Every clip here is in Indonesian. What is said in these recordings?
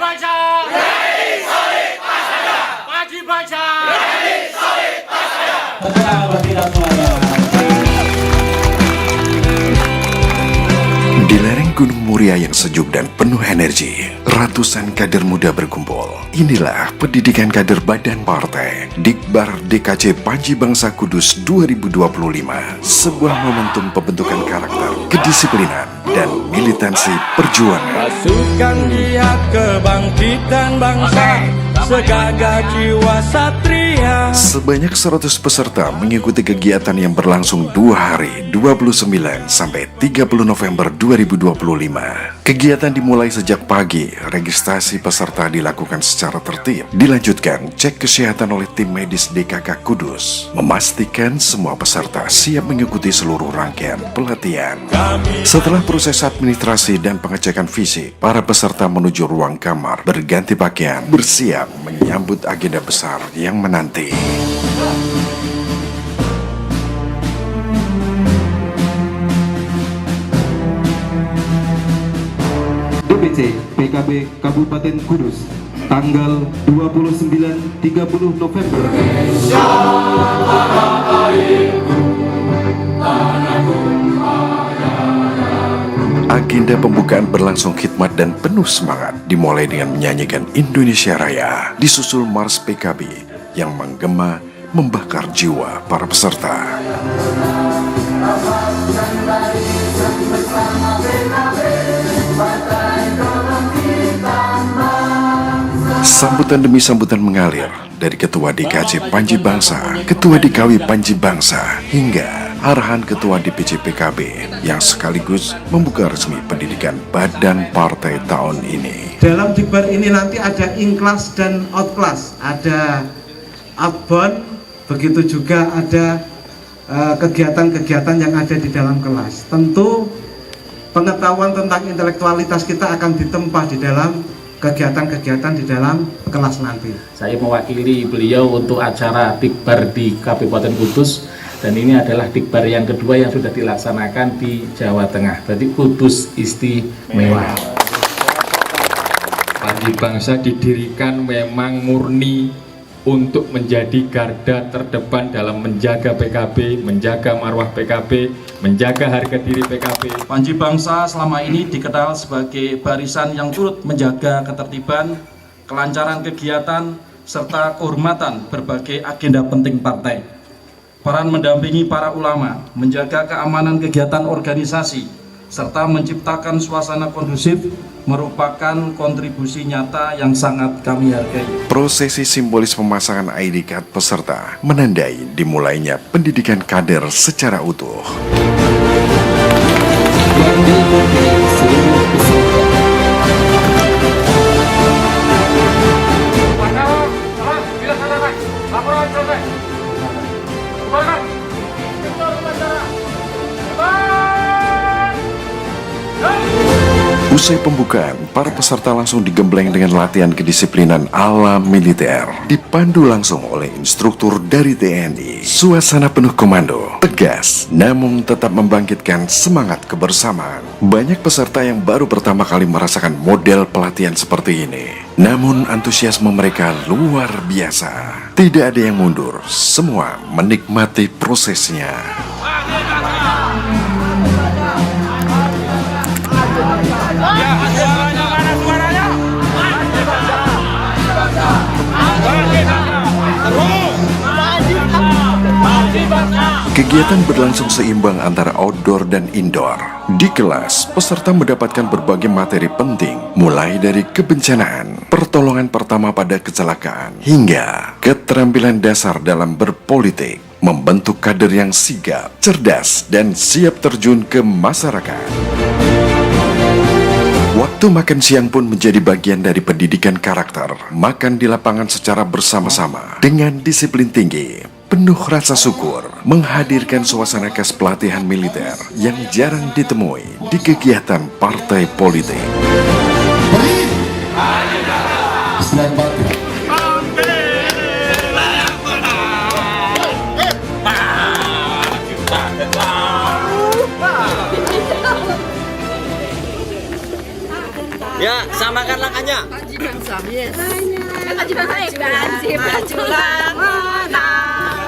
Bangsa. Ready, solid, waspada. Maju bangsa. Ready, solid, waspada. Tenang, tidak semuanya. Di lereng Gunung Muria yang sejuk dan penuh energi, ratusan kader muda berkumpul. Inilah pendidikan kader Badan Partai Dikbar DKC Panji Bangsa Kudus 2025. Sebuah momentum pembentukan karakter, kedisiplinan, dan militansi perjuangan. Pasukan dia kebangkitan bangsa, segagah jiwa satria. Sebanyak 100 peserta mengikuti kegiatan yang berlangsung 2 hari, 29 sampai 30 November 2025. Kegiatan dimulai sejak pagi, registrasi peserta dilakukan secara tertib. Dilanjutkan cek kesehatan oleh tim medis DKK Kudus, memastikan semua peserta siap mengikuti seluruh rangkaian pelatihan. Setelah proses administrasi dan pengecekan fisik, para peserta menuju ruang kamar, berganti pakaian, bersiap menyambut agenda besar yang menanti. DPC PKB Kabupaten Kudus tanggal 29-30 November. Agenda pembukaan berlangsung khidmat dan penuh semangat, dimulai dengan menyanyikan Indonesia Raya, disusul Mars PKB yang menggema membakar jiwa para peserta. Sambutan demi sambutan mengalir dari Ketua DKC Panji Bangsa, Ketua DKW Panji Bangsa, hingga arahan Ketua DPC PKB yang sekaligus membuka resmi pendidikan Badan Partai tahun ini. Dalam dikbar ini nanti ada in-class dan out-class, ada outbound, begitu juga ada kegiatan-kegiatan yang ada di dalam kelas. Tentu pengetahuan tentang intelektualitas kita akan ditempa di dalam kegiatan-kegiatan di dalam kelas nanti. Saya mewakili beliau untuk acara Dikbar di Kabupaten Kudus, dan ini adalah Dikbar yang kedua yang sudah dilaksanakan di Jawa Tengah. Berarti Kudus istimewa. Panji Bangsa didirikan memang murni untuk menjadi garda terdepan dalam menjaga PKB, menjaga marwah PKB, menjaga harga diri PKB. Panji Bangsa selama ini dikenal sebagai barisan yang turut menjaga ketertiban, kelancaran kegiatan, serta kehormatan berbagai agenda penting partai. Peran mendampingi para ulama, menjaga keamanan kegiatan organisasi, serta menciptakan suasana kondusif merupakan kontribusi nyata yang sangat kami hargai. Prosesi simbolis pemasangan ID card peserta menandai dimulainya pendidikan kader secara utuh. Usai pembukaan, para peserta langsung digembleng dengan latihan kedisiplinan ala militer, dipandu langsung oleh instruktur dari TNI. Suasana penuh komando, tegas, namun tetap membangkitkan semangat kebersamaan. Banyak peserta yang baru pertama kali merasakan model pelatihan seperti ini, namun antusiasme mereka luar biasa. Tidak ada yang mundur, semua menikmati prosesnya. Kegiatan berlangsung seimbang antara outdoor dan indoor. Di kelas, peserta mendapatkan berbagai materi penting, mulai dari kebencanaan, pertolongan pertama pada kecelakaan, hingga keterampilan dasar dalam berpolitik, membentuk kader yang sigap, cerdas, dan siap terjun ke masyarakat. Waktu makan siang pun menjadi bagian dari pendidikan karakter. Makan di lapangan secara bersama-sama dengan disiplin tinggi, penuh rasa syukur, menghadirkan suasana khas pelatihan militer yang jarang ditemui di kegiatan partai politik. Ya, samakanlah hanya Panji Bangsa, yes. Panji Bangsa, Panji Majulah menang.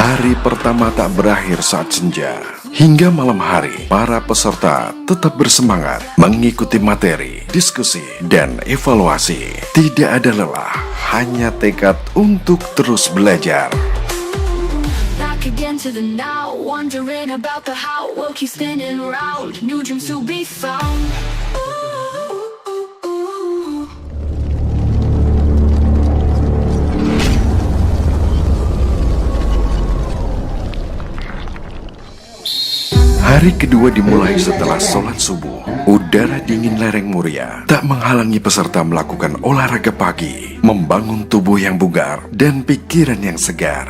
Hari pertama tak berakhir saat senja. Hingga malam hari, para peserta tetap bersemangat mengikuti materi, diskusi, dan evaluasi. Tidak ada lelah, hanya tekad untuk terus belajar. Back again to the now, wondering about the how. We'll keep spinning around, new dreams to be found. Hari kedua dimulai setelah sholat subuh. Udara dingin lereng Muria tak menghalangi peserta melakukan olahraga pagi, membangun tubuh yang bugar dan pikiran yang segar.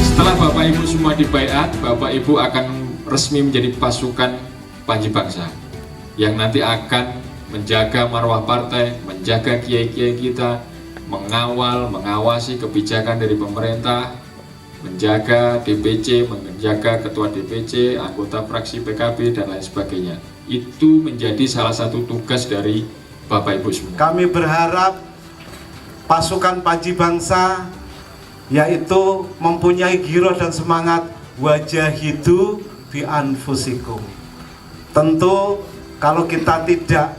Setelah Bapak Ibu semua dibaiat, Bapak Ibu akan resmi menjadi pasukan Panji Bangsa yang nanti akan menjaga marwah partai, menjaga kiai-kiai kita, mengawasi kebijakan dari pemerintah, menjaga DPC, menjaga ketua DPC, anggota fraksi PKB, dan lain sebagainya. Itu menjadi salah satu tugas dari Bapak Ibu semua. Kami berharap pasukan Panji Bangsa yaitu mempunyai giroh dan semangat wajahidu bi anfusikum. Tentu kalau kita tidak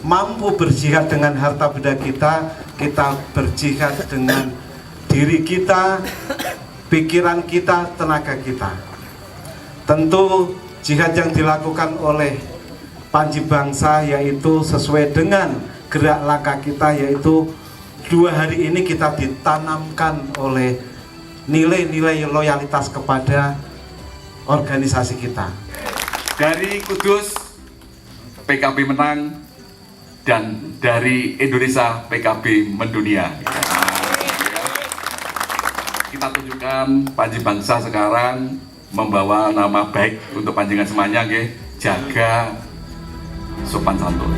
mampu berjihad dengan harta benda kita, kita berjihad dengan diri kita, pikiran kita, tenaga kita. Tentu jihad yang dilakukan oleh Panji Bangsa yaitu sesuai dengan gerak langkah kita, yaitu 2 hari ini kita ditanamkan oleh nilai-nilai loyalitas kepada organisasi kita. Dari Kudus PKB menang, dan dari Indonesia PKB mendunia. Kita tunjukkan Panji Bangsa sekarang membawa nama baik untuk panjenengan semuanya, jaga sopan santun.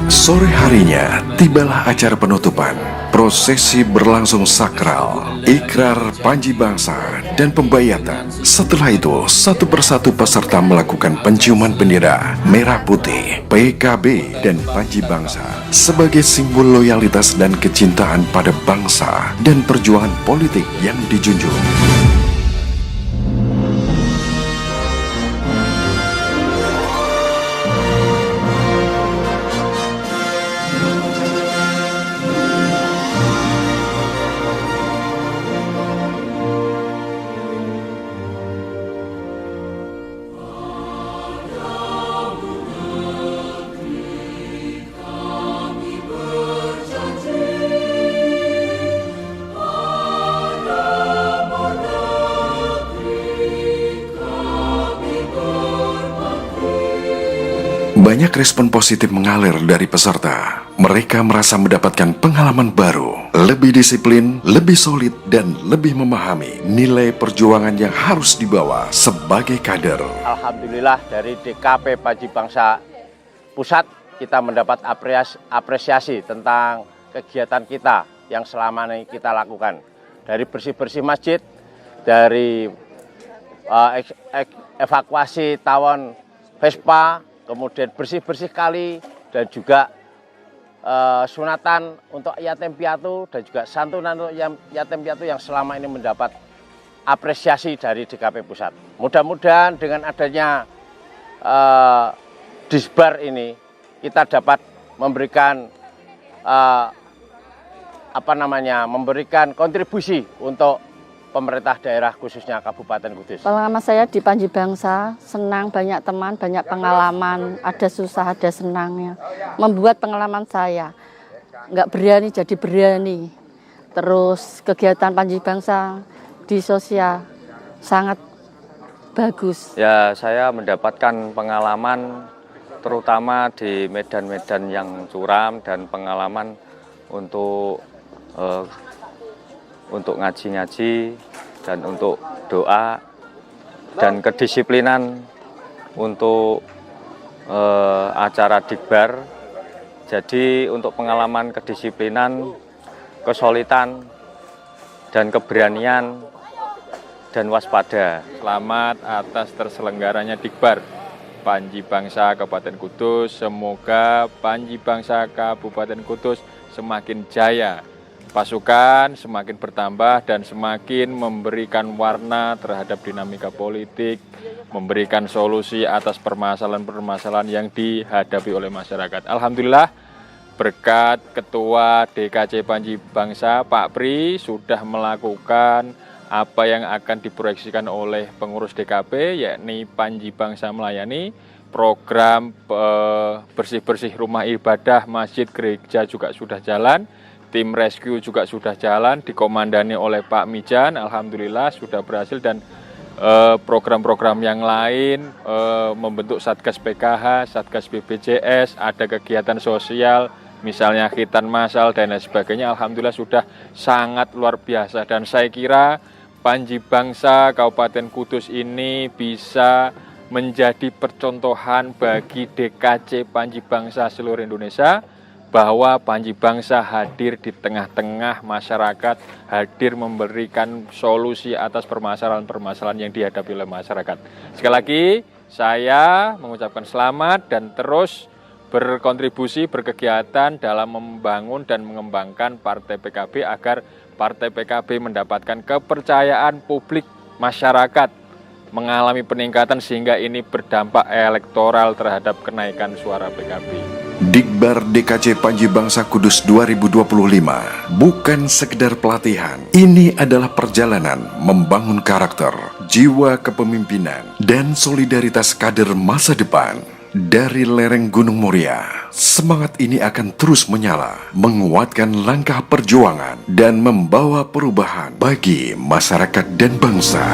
Sore harinya, tibalah acara penutupan. Prosesi berlangsung sakral, ikrar Panji Bangsa, dan pembayatan. Setelah itu, satu persatu peserta melakukan penciuman bendera merah putih, PKB, dan Panji Bangsa sebagai simbol loyalitas dan kecintaan pada bangsa dan perjuangan politik yang dijunjung. Banyak respon positif mengalir dari peserta. Mereka merasa mendapatkan pengalaman baru, lebih disiplin, lebih solid, dan lebih memahami nilai perjuangan yang harus dibawa sebagai kader. Alhamdulillah dari DKP Panji Bangsa Pusat kita mendapat apresiasi tentang kegiatan kita yang selama ini kita lakukan. Dari bersih-bersih masjid, dari evakuasi tawon Vespa, kemudian bersih-bersih kali, dan juga sunatan untuk yatim piatu, dan juga santunan untuk yatim piatu yang selama ini mendapat apresiasi dari DKP Pusat. Mudah-mudahan dengan adanya Disbar ini kita dapat memberikan memberikan kontribusi untuk pemerintah daerah khususnya Kabupaten Kudus. Pengalaman saya di Panji Bangsa, senang, banyak teman, banyak pengalaman, ada susah, ada senangnya. Membuat pengalaman saya nggak berani jadi berani. Terus kegiatan Panji Bangsa di sosial sangat bagus. Ya, saya mendapatkan pengalaman terutama di medan-medan yang curam dan pengalaman untuk ngaji-ngaji dan untuk doa dan kedisiplinan untuk acara Dikbar. Jadi untuk pengalaman kedisiplinan, kesolidan dan keberanian dan waspada. Selamat atas terselenggaranya Dikbar Panji Bangsa Kabupaten Kudus. Semoga Panji Bangsa Kabupaten Kudus semakin jaya, pasukan semakin bertambah dan semakin memberikan warna terhadap dinamika politik, memberikan solusi atas permasalahan-permasalahan yang dihadapi oleh masyarakat. Alhamdulillah, berkat Ketua DKC Panji Bangsa, Pak Pri, sudah melakukan apa yang akan diproyeksikan oleh pengurus DKP, yakni Panji Bangsa melayani. Program bersih-bersih rumah ibadah, masjid, gereja juga sudah jalan. Tim rescue juga sudah jalan, dikomandani oleh Pak Mijan. Alhamdulillah sudah berhasil. Dan program-program yang lain, membentuk Satgas PKH, Satgas BPJS, ada kegiatan sosial, misalnya khitan masal dan lain sebagainya. Alhamdulillah sudah sangat luar biasa. Dan saya kira Panji Bangsa Kabupaten Kudus ini bisa menjadi percontohan bagi DKC Panji Bangsa seluruh Indonesia, bahwa Panji Bangsa hadir di tengah-tengah masyarakat, hadir memberikan solusi atas permasalahan-permasalahan yang dihadapi oleh masyarakat. Sekali lagi, saya mengucapkan selamat dan terus berkontribusi, berkegiatan dalam membangun dan mengembangkan Partai PKB agar Partai PKB mendapatkan kepercayaan publik masyarakat, mengalami peningkatan sehingga ini berdampak elektoral terhadap kenaikan suara PKB. Dikbar DKC Panji Bangsa Kudus 2025 bukan sekedar pelatihan. Ini adalah perjalanan membangun karakter, jiwa kepemimpinan, dan solidaritas kader masa depan. Dari lereng Gunung Muria, semangat ini akan terus menyala, menguatkan langkah perjuangan, dan membawa perubahan bagi masyarakat dan bangsa.